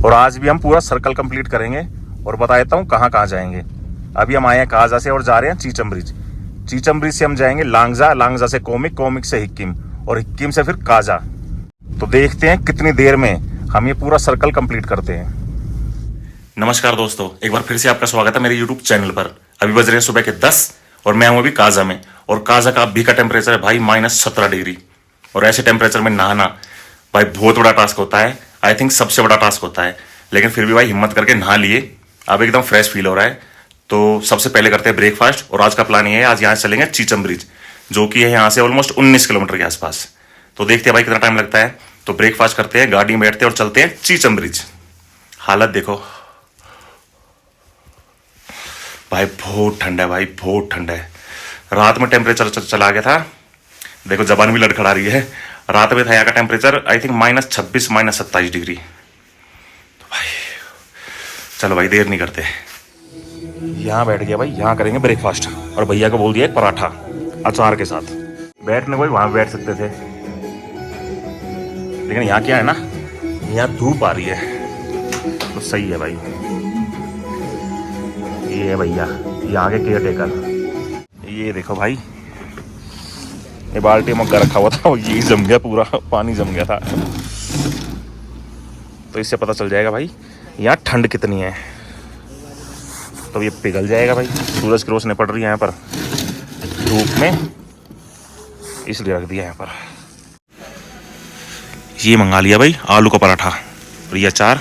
और आज भी हम पूरा सर्कल कंप्लीट करेंगे और बता देता हूँ कहाँ कहाँ जाएंगे। अभी हम आए हैं काजा से और जा रहे हैं चीचम ब्रिज। चीचम ब्रिज से हम जाएंगे लांगजा, लांगजा से कोमिक, कोमिक से हिक्किम और हिक्किम से फिर काजा। तो देखते हैं कितनी देर में हम ये पूरा सर्कल कंप्लीट करते हैं। नमस्कार दोस्तों, एक बार फिर से आपका स्वागत है मेरे यूट्यूब चैनल पर। अभी बज रहे हैं सुबह के 10 और मैं हूं अभी काजा में। और काजा का अभी का टेम्परेचर है भाई -17 डिग्री। और ऐसे टेम्परेचर में नहाना भाई बहुत बड़ा टास्क होता है। आई थिंक सबसे बड़ा टास्क होता है, लेकिन फिर भी भाई हिम्मत करके नहा लिए। अब एकदम फ्रेश फील हो रहा है। तो सबसे पहले करते हैं ब्रेकफास्ट। और आज का प्लान ये है, आज यहाँ से चलेंगे चीचम ब्रिज, जो कि है यहाँ से ऑलमोस्ट 19 किलोमीटर के आसपास। तो देखते हैं भाई कितना टाइम लगता है। तो ब्रेकफास्ट करते हैं, गाड़ी में बैठते हैं और चलते हैं चीचम ब्रिज। हालत देखो भाई, बहुत ठंडा है भाई, बहुत ठंडा है। रात में टेम्परेचर चला गया था, देखो जबान भी लड़खड़ा रही है। रात में था यहाँ का टेम्परेचर आई थिंक -26 -27 डिग्री। तो भाई चलो भाई देर नहीं करते, यहाँ बैठ गया भाई। यहाँ करेंगे ब्रेकफास्ट और भैया को बोल दिया एक पराठा अचार के साथ। बैठने को भी वहाँ बैठ सकते थे, लेकिन यहाँ क्या है ना, यहाँ धूप आ रही है तो सही है भाई। ये है भैया, ये आगे केयर टेकर। ये देखो भाई, ये बाल्टी मग्गा रखा हुआ था, ये जम गया, पूरा पानी जम गया था। तो इससे पता चल जाएगा भाई यहाँ ठंड कितनी है। तो ये पिघल जाएगा भाई। सूरज की रोशनी पड़ रही है यहाँ पर धूप में, इसलिए रख दिया यहाँ पर। ये मंगा लिया भाई आलू का पराठा और ये अचार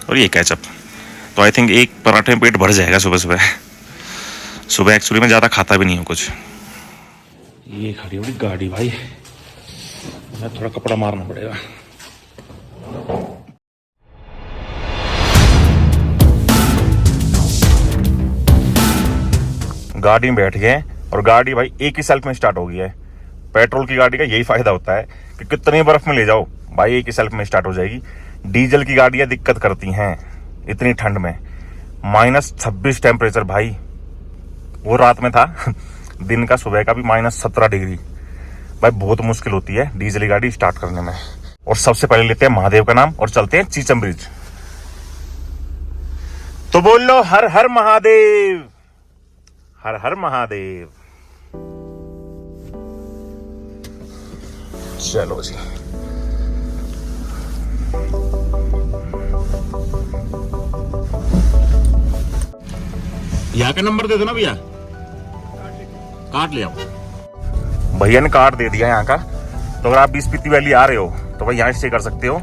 और ये केचप। तो आई थिंक एक पराठे में पेट भर जाएगा सुबह सुबह। सुबह एक्चुअली में ज़्यादा खाता भी नहीं हूँ कुछ। ये खड़ी होगी गाड़ी भाई, मैं थोड़ा कपड़ा मारना पड़ेगा। गाड़ी में बैठ गए और गाड़ी भाई एक ही सेल्फ में स्टार्ट हो गई है। पेट्रोल की गाड़ी का यही फायदा होता है कि कितनी बर्फ में ले जाओ भाई एक ही सेल्फ में स्टार्ट हो जाएगी। डीजल की गाड़ियां दिक्कत करती हैं इतनी ठंड में। -26 टेम्परेचर भाई, वो रात में था दिन का सुबह का भी -17 डिग्री। भाई बहुत मुश्किल होती है डीजल की गाड़ी स्टार्ट करने में। और सबसे पहले लेते हैं महादेव का नाम और चलते हैं चीचम ब्रिज। तो बोल लो हर हर महादेव, हर हर महादेव। चलो जी, यहाँ का नंबर दे दो ना भैया, कार्ड ले आओ। भैया ने कार्ड दे दिया यहाँ का। तो अगर आप स्पीति वैली आ रहे हो तो भाई यहाँ स्टे कर सकते हो।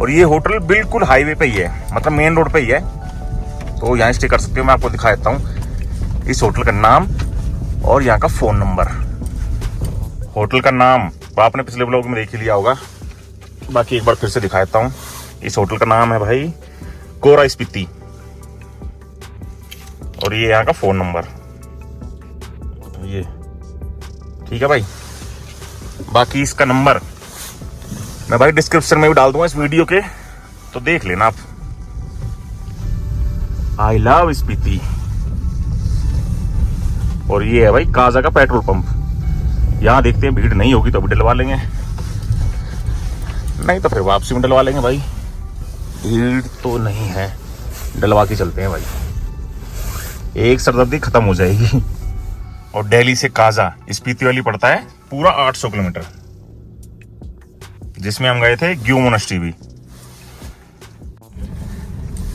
और ये होटल बिल्कुल हाईवे पे ही है, मतलब मेन रोड पे ही है, तो यहाँ स्टे कर सकते हो। मैं आपको दिखा देता हूँ इस होटल का नाम और यहाँ का फोन नंबर। होटल का नाम आपने पिछले ब्लॉग में देख ही लिया होगा, बाकी एक बार फिर से दिखा देता हूँ। इस होटल का नाम है भाई कोरा स्पीति और ये यहाँ का फोन नंबर। ये ठीक है भाई। बाकी इसका नंबर मैं भाई डिस्क्रिप्शन में भी डाल दूंगा इस वीडियो के, तो देख लेना आप। I love Spiti. और ये है भाई काजा का पेट्रोल पंप। यहाँ देखते हैं भीड़ नहीं होगी तो अभी डलवा लेंगे, नहीं तो फिर वापसी में डलवा लेंगे भाई। भीड़ तो नहीं है, डलवा के चलते हैं भाई, एक सरदर्दी खत्म हो जाएगी। और दिल्ली से काजा स्पीति वैली पड़ता है पूरा 800 किलोमीटर, जिसमें हम गए थे ग्यू मोनास्ट्री भी।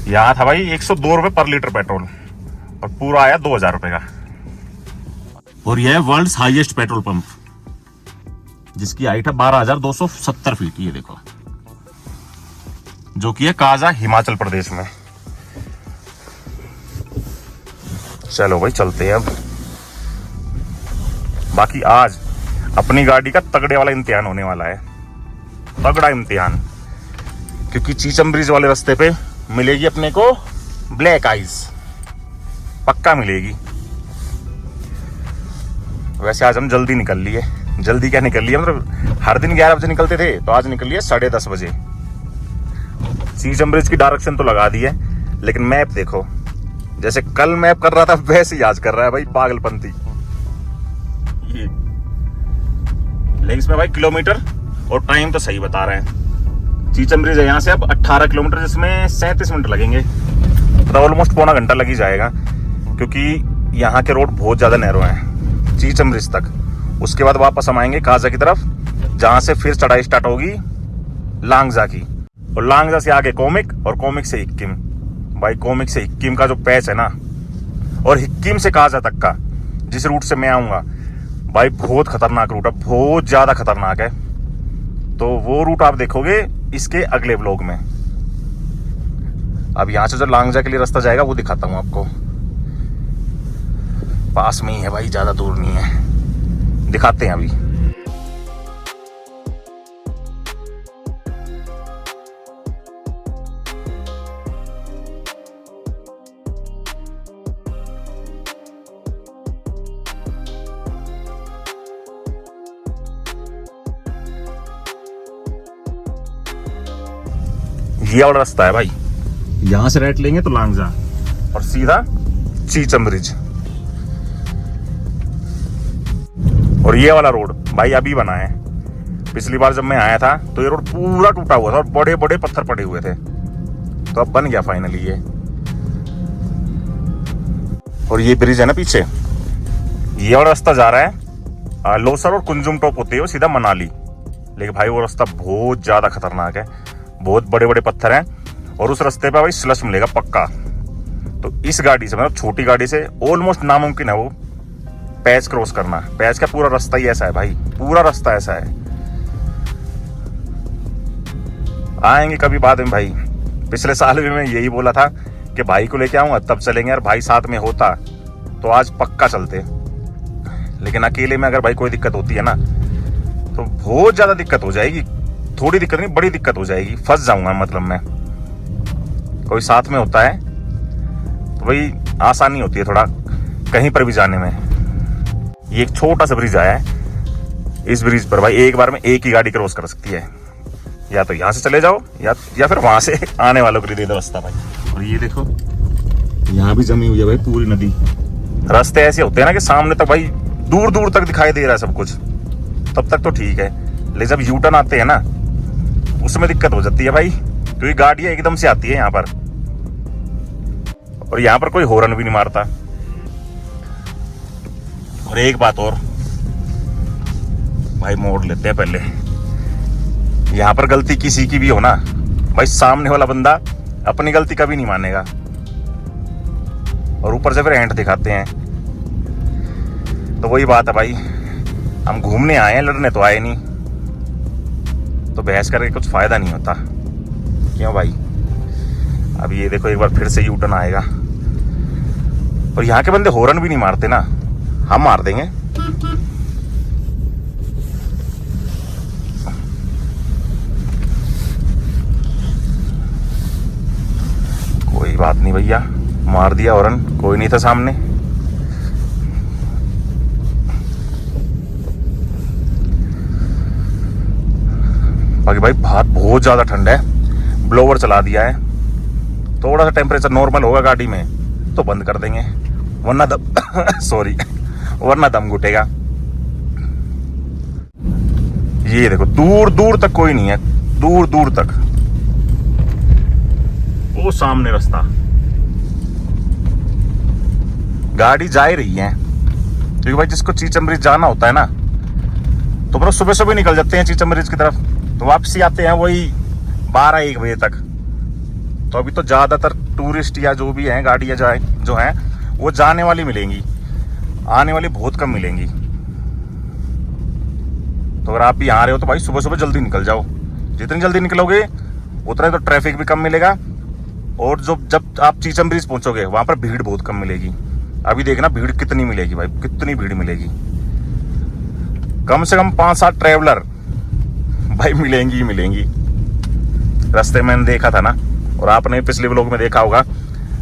यहाँ था भाई 102 रुपए पर लीटर पेट्रोल और पूरा आया 2000 रुपए का। और यह है वर्ल्ड हाईएस्ट पेट्रोल पंप, जिसकी हाइट है 12,270 फीट। ये देखो, जो कि है काजा हिमाचल प्रदेश में। चलो भाई चलते हैं अब। बाकी आज अपनी गाड़ी का तगड़े वाला इम्तिहान होने वाला है, तगड़ा इम्तिहान। क्योंकि चीचम ब्रिज वाले रास्ते पे मिलेगी अपने को ब्लैक आइस, पक्का मिलेगी। वैसे आज हम जल्दी निकल लिए। जल्दी क्या निकल लिए, मतलब हर दिन 11 बजे निकलते थे, तो आज निकल लिए 10:30 बजे। चीचम ब्रिज की डायरेक्शन तो लगा दी है, लेकिन मैप देखो, जैसे कल मैप कर रहा था वैसे ही आज कर रहा है भाई, पागलपंती। लेकिन इसमें भाई किलोमीटर और टाइम तो सही बता रहे हैं। चीचम ब्रिज है यहाँ से अब 18 किलोमीटर, जिसमें 37 मिनट लगेंगे, मतलब ऑलमोस्ट पौना घंटा लग ही जाएगा, क्योंकि यहाँ के रोड बहुत ज़्यादा नैरो हैं चीचम ब्रिज तक। उसके बाद वापस हम आएंगे काजा की तरफ, जहाँ से फिर चढ़ाई स्टार्ट होगी लांगजा की, और लांगजा से आगे कोमिक, और कोमिक से हिक्किम। भाई कोमिक से हिक्किम का जो पैच है ना, और हिक्किम से काजा तक का जिस रूट से मैं आऊँगा भाई, बहुत खतरनाक रूट है, बहुत ज़्यादा खतरनाक है। तो वो रूट आप देखोगे इसके अगले व्लॉग में। अब यहाँ से जो लांगजा के लिए रास्ता जाएगा वो दिखाता हूँ आपको, पास में ही है भाई, ज़्यादा दूर नहीं है, दिखाते हैं अभी। ये वाला रास्ता है भाई, यहां से राइट लेंगे तो लांगजा और सीधा चीचम ब्रिज। और ये वाला रोड भाई अभी बना है, पिछली बार जब मैं आया था तो ये रोड पूरा टूटा हुआ था और बड़े बड़े पत्थर पड़े हुए थे, तो अब बन गया फाइनली ये। और ये ब्रिज है ना पीछे, ये वाला रास्ता जा रहा है लोसर और कुंजुम टॉप होते हुए सीधा मनाली, लेकिन भाई वो रास्ता बहुत ज्यादा खतरनाक है, बहुत बड़े बड़े पत्थर हैं, और उस रास्ते पे भाई स्लश मिलेगा पक्का। तो इस गाड़ी से, मतलब छोटी गाड़ी से ऑलमोस्ट नामुमकिन है वो पैच क्रॉस करना। पैच का पूरा रास्ता ही ऐसा है भाई, पूरा रास्ता ऐसा है। आएंगे कभी बाद में भाई, पिछले साल भी मैं यही बोला था कि भाई को लेके आऊंगा तब चलेंगे, और भाई साथ में होता तो आज पक्का चलते, लेकिन अकेले में अगर भाई कोई दिक्कत होती है ना तो बहुत ज्यादा दिक्कत हो जाएगी, थोड़ी दिक्कत नहीं बड़ी दिक्कत हो जाएगी, फंस जाऊंगा मतलब मैं। कोई साथ में होता है तो भाई आसानी होती है थोड़ा कहीं पर भी जाने में। ये एक छोटा सा ब्रिज आया है, इस ब्रिज पर भाई एक बार में एक ही गाड़ी क्रॉस कर सकती है, या तो यहाँ से चले जाओ या फिर वहां से आने वालों के लिए दे दो रास्ता भाई। और ये देखो यहाँ भी जमी हुई है भाई पूरी नदी। रास्ते ऐसे होते हैं ना कि सामने तक भाई दूर दूर तक दिखाई दे रहा है सब कुछ, तब तक तो ठीक है, लेकिन जब यू टर्न आते हैं ना उसमें दिक्कत हो जाती है भाई, क्योंकि गाड़ियां एकदम से आती है यहाँ पर, और यहाँ पर कोई हॉर्न भी नहीं मारता। और एक बात और भाई, मोड़ लेते हैं पहले। यहाँ पर गलती किसी की भी हो ना भाई, सामने वाला बंदा अपनी गलती कभी नहीं मानेगा, और ऊपर से फिर हैंड दिखाते हैं। तो वही बात है भाई, हम घूमने आए हैं, लड़ने तो आए नहीं, तो बहस करके कुछ फायदा नहीं होता, क्यों भाई। अब ये देखो एक बार फिर से यू टर्न आएगा, और यहाँ के बंदे हॉर्न भी नहीं मारते ना, हम मार देंगे। कोई बात नहीं भैया, मार दिया हॉर्न, कोई नहीं था सामने। बाकी भाई बाहर बहुत ज्यादा ठंड है, ब्लोवर चला दिया है, थोड़ा सा टेम्परेचर नॉर्मल होगा गाड़ी में तो बंद कर देंगे, वरना दम सॉरी वरना दम घुटेगा। ये देखो दूर दूर तक कोई नहीं है, दूर दूर तक, वो सामने रास्ता, गाड़ी जा ही रही है, क्योंकि भाई जिसको चीचम ब्रिज जाना होता है ना तो मतलब सुबह सुबह निकल जाते हैं चीचम ब्रिज की तरफ, तो वापसी आते हैं वही 12-1 बजे तक। तो अभी तो ज्यादातर टूरिस्ट या जो भी हैं गाड़ियां जो हैं वो जाने वाली मिलेंगी, आने वाली बहुत कम मिलेंगी। तो अगर आप भी आ रहे हो तो भाई सुबह सुबह जल्दी निकल जाओ, जितनी जल्दी निकलोगे उतना ही तो ट्रैफिक भी कम मिलेगा, और जब आप चीचम ब्रिज पहुंचोगे वहां पर भीड़ बहुत कम मिलेगी। अभी देखना भीड़ कितनी मिलेगी भाई, कितनी भीड़ मिलेगी, कम से कम 5-7 ट्रैवलर भाई मिलेंगी ही मिलेंगी। रास्ते में मैंने देखा था ना, और आपने पिछले व्लॉग में देखा होगा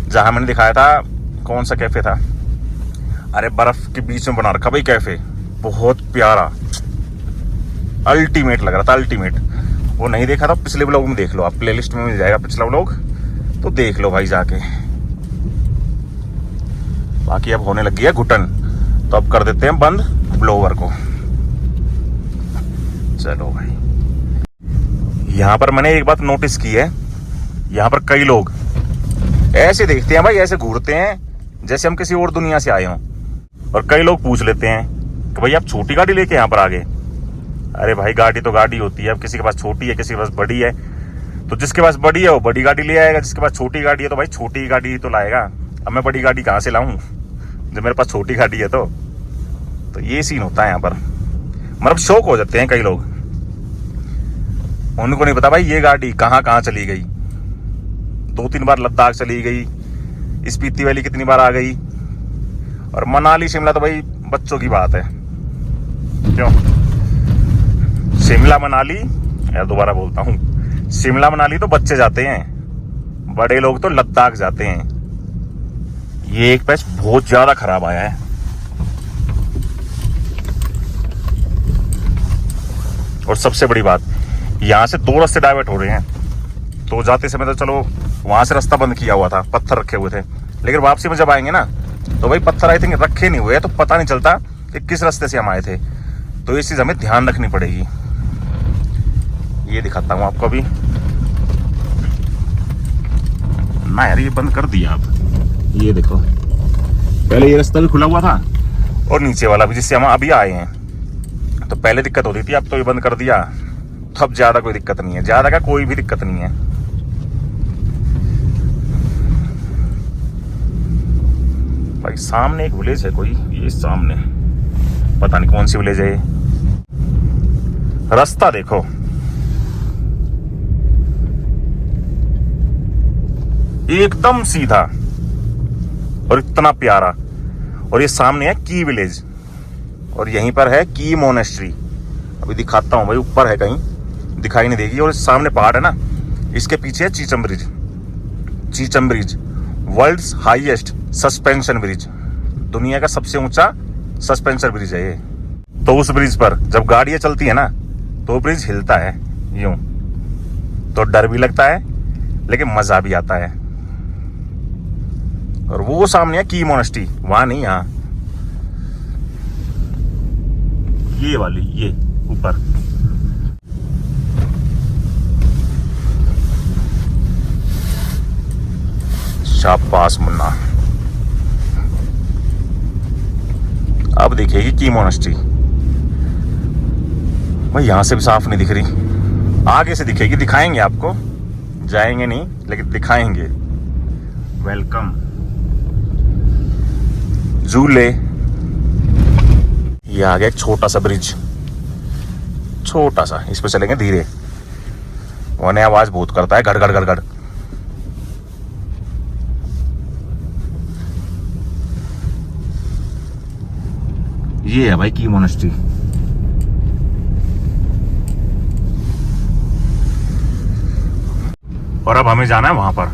जहां मैंने दिखाया था, कौन सा कैफे था, अरे बर्फ के बीच में बना रखा भाई कैफे, बहुत प्यारा, अल्टीमेट लग रहा था, अल्टीमेट। वो नहीं देखा था पिछले व्लॉग में देख लो, आप प्लेलिस्ट में मिल जाएगा पिछला व्लॉग, तो देख लो भाई जाके। बाकी अब होने लगी है घुटन, तो अब कर देते हैं बंद ब्लोवर को। चलो भाई, यहाँ पर मैंने एक बात नोटिस की है, यहाँ पर कई लोग ऐसे देखते हैं भाई, ऐसे घूरते हैं जैसे हम किसी और दुनिया से आए हों। और कई लोग पूछ लेते हैं कि भाई आप छोटी गाड़ी लेके यहाँ पर आ गए। अरे भाई गाड़ी तो गाड़ी होती है, अब किसी के पास छोटी है, किसी के पास बड़ी है, तो जिसके पास बड़ी है वो बड़ी गाड़ी ले आएगा, जिसके पास छोटी गाड़ी है तो भाई छोटी गाड़ी ही तो लाएगा। अब मैं बड़ी गाड़ी कहाँ से लाऊं जब मेरे पास छोटी गाड़ी है? तो ये सीन होता है यहाँ पर। मतलब शौक हो जाते हैं कई लोग, उनको नहीं पता भाई ये गाड़ी कहाँ कहाँ चली गई। 2-3 बार लद्दाख चली गई, स्पीति वैली कितनी बार आ गई, और मनाली शिमला तो भाई बच्चों की बात है। क्यों? शिमला मनाली, यार दोबारा बोलता हूँ, शिमला मनाली तो बच्चे जाते हैं, बड़े लोग तो लद्दाख जाते हैं। ये एक पैच बहुत ज्यादा खराब आया है। और सबसे बड़ी बात, यहां से 2 रास्ते डाइवर्ट हो रहे हैं। तो जाते समय तो चलो वहां से रास्ता बंद किया हुआ था, पत्थर रखे हुए थे, लेकिन वापसी में जब आएंगे ना तो भाई पत्थर आई थिंक रखे नहीं हुए, तो पता नहीं चलता कि किस रास्ते से हम आए थे। तो ये चीज हमें ध्यान रखनी पड़ेगी। ये दिखाता हूं आपको अभी ना यार, ये बंद कर दिया आप। ये देखो, पहले ये रास्ता भी खुला हुआ था और नीचे वाला भी, जिससे हम अभी आए हैं। तो पहले दिक्कत होती थी, अब तो ये बंद कर दिया, तो अब ज्यादा कोई दिक्कत नहीं है, ज्यादा का कोई भी दिक्कत नहीं है। भाई सामने एक विलेज है कोई, ये सामने पता नहीं कौन सी विलेज है। रास्ता देखो, एकदम सीधा और इतना प्यारा। और ये सामने है की विलेज, और यहीं पर है की मोनेस्ट्री। अभी दिखाता हूं भाई, ऊपर है कहीं, दिखाई नहीं देगी। और सामने पहाड़ है ना, इसके पीछे है Chicham bridge. Chicham bridge world's highest suspension bridge, दुनिया का सबसे ऊंचा सस्पेंशन ब्रिज है ये। तो उस ब्रिज पर जब गाड़ियां चलती है ना तो ब्रिज हिलता है यूं, तो डर भी लगता है लेकिन मजा भी आता है। और वो सामने है की मोनेस्ट्री, वहां नहीं, यहाँ ये वाली, ये ऊपर। शाबाश मुन्ना। अब दिखेगी की मोनेस्ट्री। भाई यहां से भी साफ नहीं दिख रही, आगे से दिखेगी, दिखाएंगे आपको, जाएंगे नहीं लेकिन दिखाएंगे। वेलकम झूले। ये आ गया एक छोटा सा ब्रिज, छोटा सा, इस पे चलेंगे धीरे, वरना आवाज बहुत करता है, गड़ गड़ गड़ गड़। ये है भाई की मोनेस्ट्री। और अब हमें जाना है वहां पर,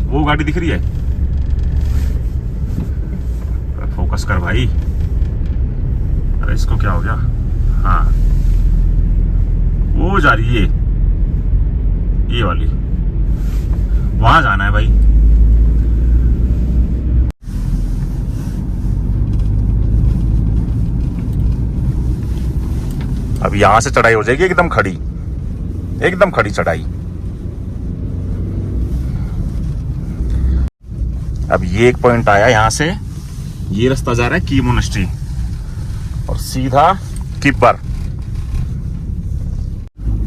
वो गाड़ी दिख रही है, फोकस कर भाई। अरे इसको क्या हो गया? हाँ वो जा रही है, ये वाली, वहां जाना है भाई। अब यहां से चढ़ाई हो जाएगी एकदम खड़ी, एकदम खड़ी चढ़ाई। अब ये एक पॉइंट आया, यहां से ये रास्ता जा रहा है की मोनेस्ट्री और सीधा किब्बर।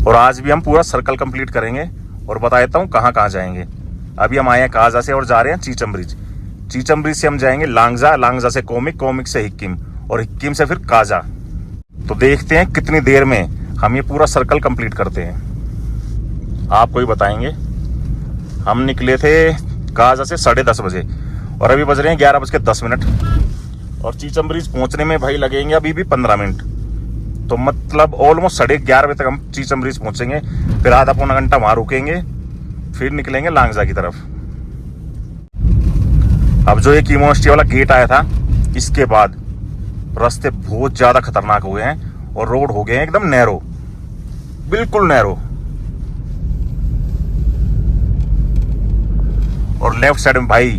और आज भी हम पूरा सर्कल कंप्लीट करेंगे और बता देता हूं कहां कहां जाएंगे। अभी हम आए हैं काजा से और जा रहे हैं चीचम ब्रिज। चीचम ब्रिज से हम जाएंगे लांगजा, लांगजा से कोमिक, कोमिक से हिक्किम और हिक्किम से फिर काजा। तो देखते हैं कितनी देर में हम ये पूरा सर्कल कंप्लीट करते हैं, आपको ही बताएंगे। हम निकले थे काजा से 10:30 बजे और अभी बज रहे हैं 11:10 और चीचम ब्रिज पहुंचने में भाई लगेंगे अभी भी 15 मिनट। तो मतलब ऑलमोस्ट 11:30 बजे तक हम चीचम ब्रिज पहुंचेंगे, फिर आधा पौना घंटा वहां रुकेंगे, फिर निकलेंगे लांगजा की तरफ। अब जो ये की मोनेस्ट्री वाला गेट आया था, इसके बाद रास्ते बहुत ज्यादा खतरनाक हो गए हैं और रोड हो गए हैं एकदम नैरो, बिल्कुल नैरो। और लेफ्ट साइड में भाई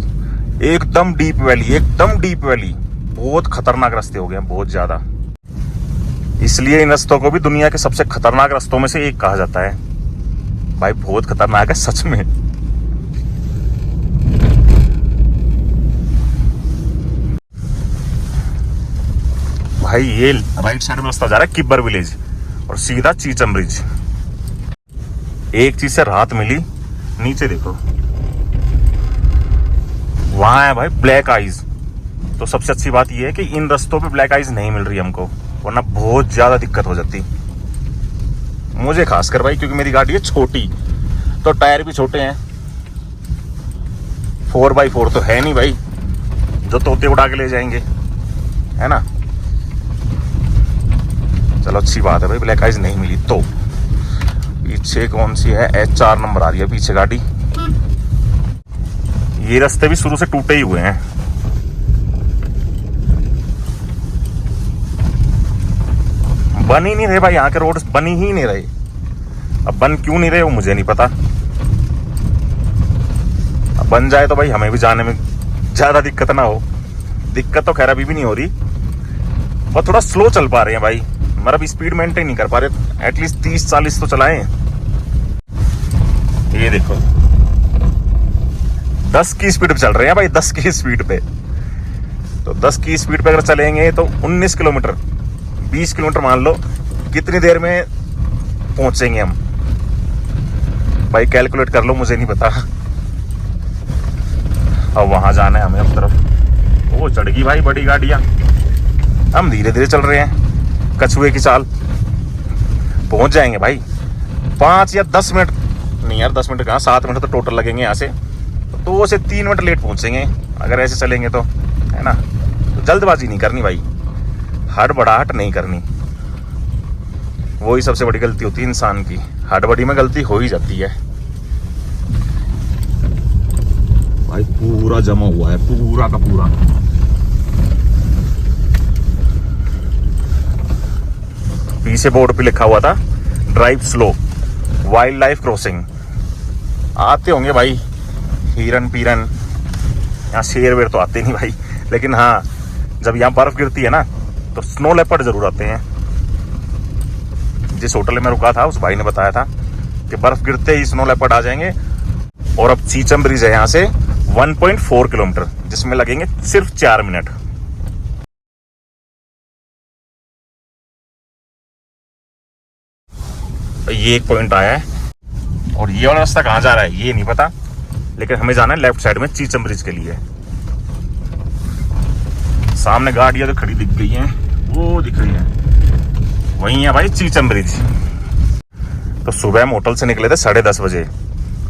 एकदम डीप वैली, एकदम डीप वैली, बहुत खतरनाक रास्ते हो गए हैं, बहुत ज्यादा। इसलिए इन रास्तों को भी दुनिया के सबसे खतरनाक रास्तों में से एक कहा जाता है। भाई बहुत खतरनाक है सच में। भाई ये राइट साइड में रास्ता जा रहा है किब्बर विलेज और सीधा चीचम ब्रिज। एक चीज से राहत मिली, नीचे देखो वहां है भाई ब्लैक आइज। तो सबसे अच्छी बात यह है कि इन रास्तों पे ब्लैक आइज नहीं मिल रही हमको, वरना बहुत ज्यादा दिक्कत हो जाती मुझे खासकर भाई, क्योंकि मेरी गाड़ी है छोटी तो टायर भी छोटे हैं। 4x4 तो है नहीं भाई जो तोते उड़ा के ले जाएंगे, है ना। चलो अच्छी बात है भाई ब्लैक आइज नहीं मिली। तो पीछे कौन सी है, H4 नंबर आ रही है पीछे गाड़ी। ये रास्ते भी शुरू से टूटे ही हुए हैं। बन ही नहीं रहे भाई, यहाँ के रोड बन ही नहीं रहे। अब बन क्यों नहीं रहे वो मुझे नहीं पता। अब बन जाए तो भाई हमें भी जाने में ज्यादा दिक्कत ना हो। दिक्कत तो खैर अभी भी नहीं हो रही, और थोड़ा स्लो चल पा रहे हैं भाई, मतलब स्पीड मेंटेन नहीं कर पा रहे। एटलीस्ट 30-40 तो चलाएं। ये देखो 10 की स्पीड पे चल रहे हैं भाई, 10 की स्पीड पे। तो 10 की स्पीड पे अगर चलेंगे तो 19 किलोमीटर 20 किलोमीटर मान लो, कितनी देर में पहुंचेंगे हम भाई, कैलकुलेट कर लो, मुझे नहीं पता। अब वहां जाना है हमें अब तरफ। वो चढ़ गई भाई बड़ी गाड़ियां, हम धीरे धीरे चल रहे हैं कछुए की चाल। पहुंच जाएंगे भाई 5 या 10 मिनट, नहीं यार 10 मिनट कहाँ, 7 मिनट तो टोटल लगेंगे यहाँ से। तो 2 से 3 मिनट लेट पहुंचेंगे अगर ऐसे चलेंगे तो, है ना। तो जल्दबाजी नहीं करनी भाई, हड़बड़ाहट नहीं करनी, वही सबसे बड़ी गलती होती है इंसान की। हड़बड़ी में गलती हो ही जाती है भाई। पूरा जमा हुआ है पूरा का पूरा। पीछे बोर्ड पे लिखा हुआ था drive slow, wild life crossing. आते होंगे भाई हिरन पीरन, यहाँ शेर वेर तो आते नहीं भाई, लेकिन हाँ जब यहाँ बर्फ गिरती है ना तो स्नो लेपर्ड जरूर आते हैं। जिस होटल में रुका था उस भाई ने बताया था कि बर्फ गिरते ही स्नो लेपर्ड आ जाएंगे। और अब चीचम ब्रिज है यहाँ से 1.4 किलोमीटर, जिसमें लगेंगे सिर्फ 4 मिनट। ये एक पॉइंट आया है, और ये वाला रास्ता कहाँ जा रहा है ये नहीं पता, लेकिन हमें जाना है लेफ्ट साइड में चीचम ब्रिज के लिए। सामने गाड़ियां तो खड़ी दिख गई हैं, वो दिख रही है, वही है भाई चीचम ब्रिज। तो सुबह हम होटल से निकले थे 10:30 बजे,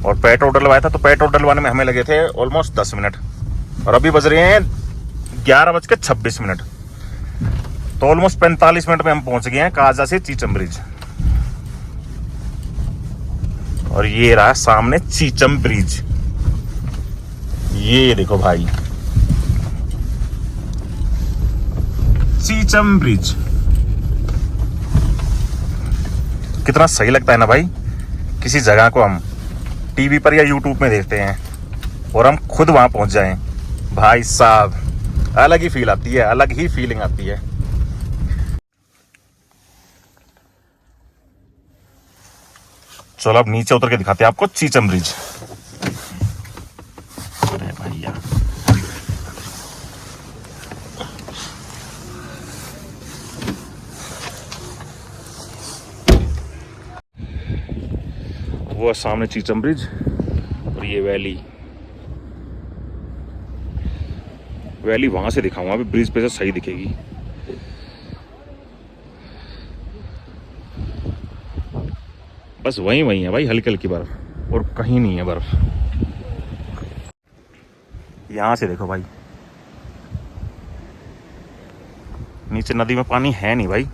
और पेट्रोल डलवाया था, तो पेट्रोल डलवाने में हमें लगे थे ऑलमोस्ट 10 मिनट, और अभी बज रहे हैं 11:26। तो ऑलमोस्ट 45 मिनट में हम पहुंच गए हैं काजा से चीचम ब्रिज। और ये रहा सामने चीचम ब्रिज, ये देखो भाई चीचम ब्रिज। कितना सही लगता है ना भाई, किसी जगह को हम टीवी पर या यूट्यूब में देखते हैं और हम खुद वहां पहुंच जाएं, भाई साहब अलग ही फील आती है, अलग ही फीलिंग आती है। चलो अब नीचे उतर के दिखाते हैं आपको चीचम ब्रिज। अरे भैया वो सामने चीचम ब्रिज, और ये वैली वहां से दिखाऊंगा, अभी ब्रिज पे से सही दिखेगी। बस वही है भाई, हल्की हल्की बर्फ, और कहीं नहीं है बर्फ। यहां से देखो भाई, नीचे नदी में पानी है नहीं भाई,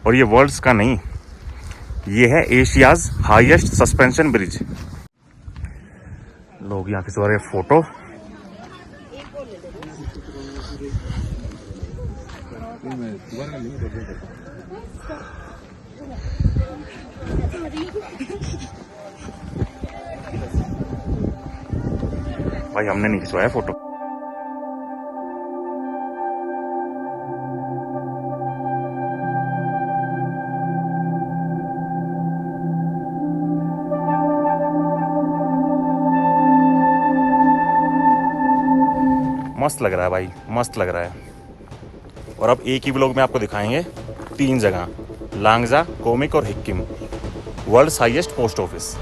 और ये वर्ल्ड्स का नहीं, ये है एशियाज हाईएस्ट सस्पेंशन ब्रिज। लोग यहाँ खिंचवा रहे फोटो। भाई हमने नहीं खिंचवाया फोटो। मस्त लग रहा है भाई, मस्त लग रहा है। और अब एक ही व्लॉग में आपको दिखाएंगे 3 जगह, लांगजा, कोमिक और Hikkim, world's highest post office.